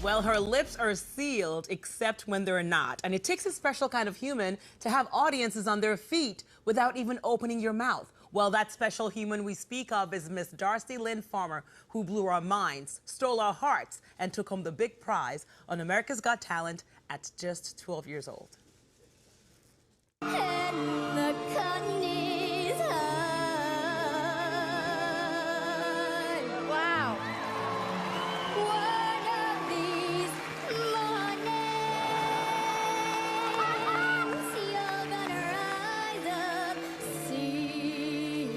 Well, her lips are sealed except when they're not. And it takes a special kind of human to have audiences on their feet without even opening your mouth. Well, that special human we speak of is Miss Darci Lynne Farmer, who blew our minds, stole our hearts, and took home the big prize on America's Got Talent at just 12 years old. And the cotton is high. Wow. One of these mornings, you're gonna rise up, see.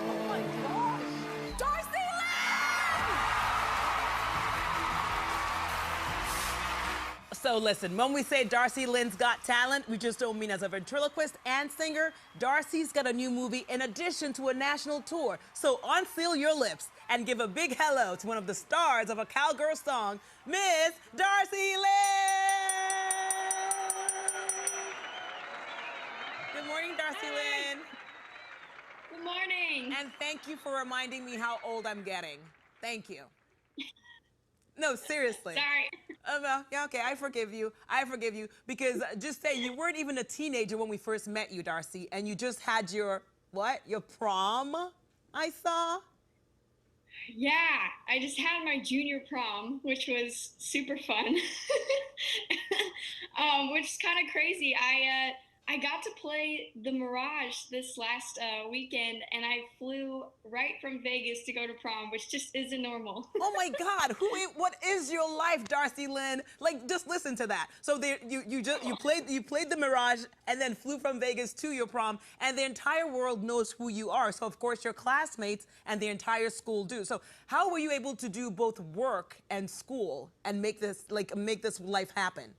Oh my gosh. Darci Lynne! So listen, when we say Darci Lynne's got talent, we just don't mean as a ventriloquist and singer. Darci's got a new movie in addition to a national tour. So unseal your lips and give a big hello to one of the stars of a Cowgirl song, Miss Darci Lynne! Good morning, Darci Lynne. Good morning. And thank you for reminding me how old I'm getting. Thank you. No, seriously. Sorry. Yeah, okay, I forgive you. I forgive you. Because just say you weren't even a teenager when we first met you, Darci, and you just had your, what? Your prom, I saw? Yeah, I just had my junior prom, which was super fun. Which is kind of crazy. I got to play the Mirage this last weekend, and I flew right from Vegas to go to prom, which just isn't normal. Oh my God! What is your life, Darci Lynne? Like, just listen to that. So there, you played the Mirage, and then flew from Vegas to your prom, and the entire world knows who you are. So of course your classmates and the entire school do. So how were you able to do both work and school and make this life happen?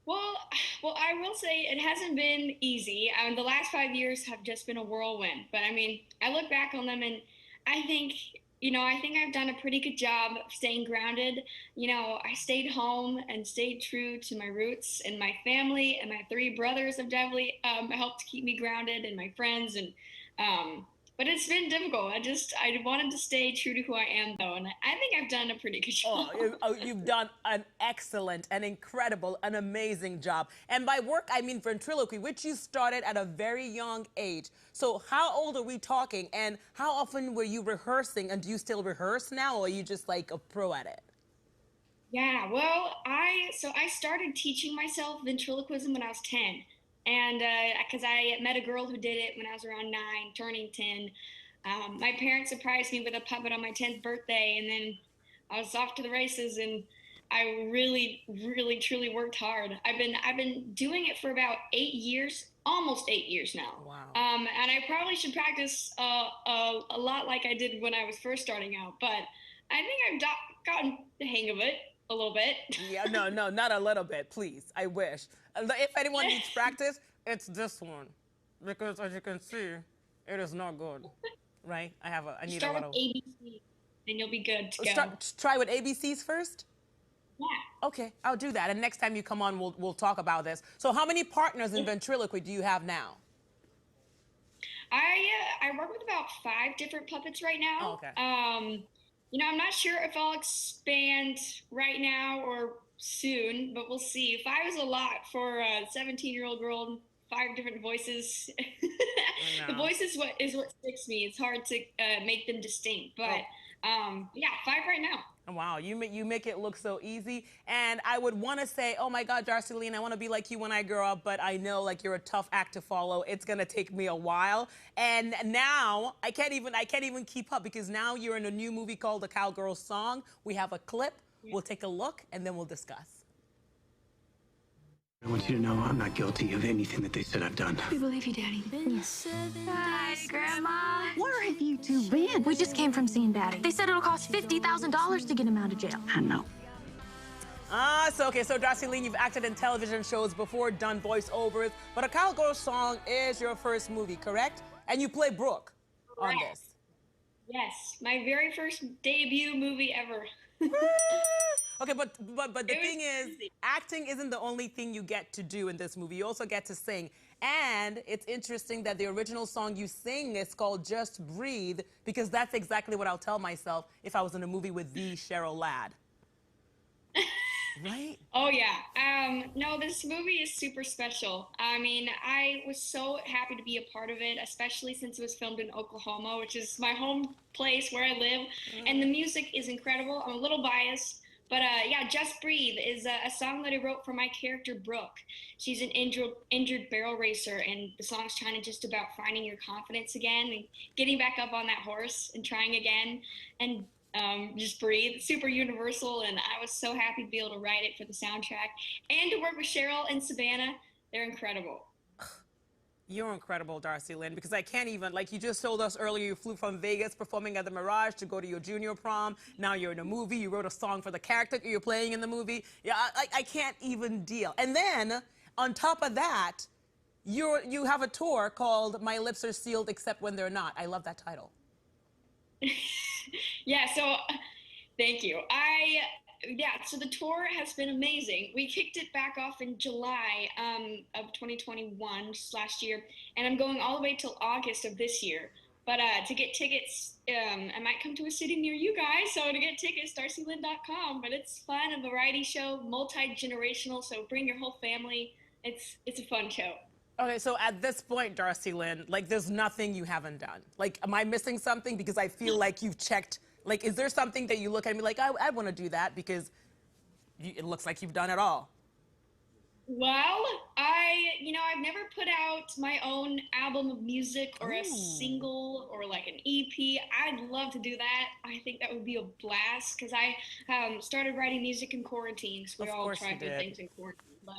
Well, I will say it hasn't been easy. The last 5 years have just been a whirlwind. But I mean, I look back on them and I think I've done a pretty good job of staying grounded. You know, I stayed home and stayed true to my roots, and my family and my 3 brothers have definitely helped keep me grounded, and my friends. And but it's been difficult. I wanted to stay true to who I am, though, and I think I've done a pretty good job. You've done an excellent, an incredible, an amazing job. And by work, I mean ventriloquy, which you started at a very young age. So how old are we talking, and how often were you rehearsing, and do you still rehearse now, or are you just like a pro at it? Yeah, well, I started teaching myself ventriloquism when I was 10. And because I met a girl who did it when I was around 9, turning 10. My parents surprised me with a puppet on my 10th birthday, and then I was off to the races, and I really, really, truly worked hard. I've been doing it for about 8 years, almost 8 years now. Wow. And I probably should practice a lot like I did when I was first starting out, but I think I've gotten the hang of it. A little bit. Yeah, no, not a little bit, please. I wish. If anyone needs practice, it's this one. Because as you can see, it is not good. Right? I need Start a little. with ABC, and you'll be good to go. Try with ABCs first? Yeah. Okay, I'll do that. And next time you come on, we'll talk about this. So how many partners in ventriloquy do you have now? I work with about 5 different puppets right now. Oh, okay. You know, I'm not sure if I'll expand right now or soon, but we'll see. 5 is a lot for a 17-year-old girl, 5 different voices. The voice is what sticks me. It's hard to make them distinct, but yeah, 5 right now. Wow, you make it look so easy. And I would want to say, oh my God, Darci Lynne, I want to be like you when I grow up, but I know like you're a tough act to follow. It's gonna take me a while. And now I can't even keep up, because now you're in a new movie called The Cowgirl Song. We have a clip. We'll take a look and then we'll discuss. I want you to know I'm not guilty of anything that they said I've done. We believe you, Daddy. Hi, Grandma. Where have you 2 been? We just came from seeing Daddy. They said it'll cost $50,000 to get him out of jail. I know. So Darci Lynne, you've acted in television shows before, done voiceovers, but A Cowgirl Song is your first movie, correct? And you play Brooke on this. Yes, my very first debut movie ever. Okay, but the It was thing is, crazy. acting isn't the only thing you get to do in this movie. You also get to sing. And it's interesting that the original song you sing is called Just Breathe, because that's exactly what I'll tell myself if I was in a movie with the Cheryl Ladd. Right? Oh yeah. No, this movie is super special. I mean, I was so happy to be a part of it, especially since it was filmed in Oklahoma, which is my home place where I live. And the music is incredible. I'm a little biased, but yeah, Just Breathe is a song that I wrote for my character Brooke. She's an injured barrel racer, and the song's trying to just about finding your confidence again and getting back up on that horse and trying again. And just breathe. Super universal, and I was so happy to be able to write it for the soundtrack and to work with Cheryl and Savannah. They're incredible. You're incredible, Darci Lynne, because I can't even, like you just told us earlier, you flew from Vegas performing at the Mirage to go to your junior prom. Now you're in a movie. You wrote a song for the character you're playing in the movie. Yeah, I can't even deal. And then, on top of that, you have a tour called My Lips Are Sealed Except When They're Not. I love that title. Yeah, so thank you. Yeah, so the tour has been amazing. We kicked it back off in July of 2021, just last year, and I'm going all the way till August of this year. But to get tickets, I might come to a city near you guys. So to get tickets, darcilynne.com. But it's fun, a variety show, multi-generational. So bring your whole family. It's a fun show. Okay, so at this point, Darci Lynne, like, there's nothing you haven't done. Like, am I missing something? Because I feel like you've checked. Like, is there something that you look at me like, I want to do that? Because it looks like you've done it all. Well, I've never put out my own album of music or a single or like an EP. I'd love to do that. I think that would be a blast because I started writing music in quarantine. So we all try good things in quarantine. But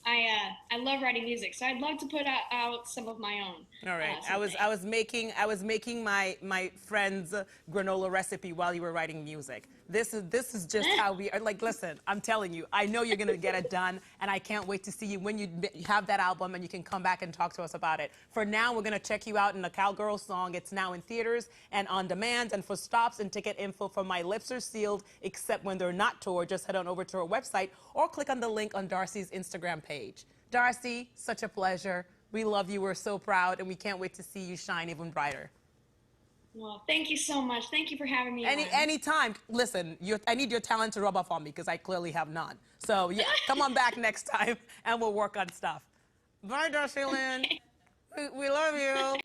I love writing music, so I'd love to put out some of my own. All right, I was making my friend's granola recipe while you were writing music. This is just how we are. Like, listen, I'm telling you, I know you're gonna get it done, and I can't wait to see you when you have that album and you can come back and talk to us about it. For now, we're gonna check you out in a Cowgirl song. It's now in theaters and on demand. And for stops and ticket info for My Lips Are Sealed Except When They're Not tour, just head on over to our website or click on the link on Darci's Instagram page. Darci, such a pleasure. We love you. We're so proud, and we can't wait to see you shine even brighter. Well, thank you so much. Thank you for having me. Anytime. Listen, I need your talent to rub off on me because I clearly have none. So, yeah, come on back next time, and we'll work on stuff. Bye, Darci Lynne. We love you.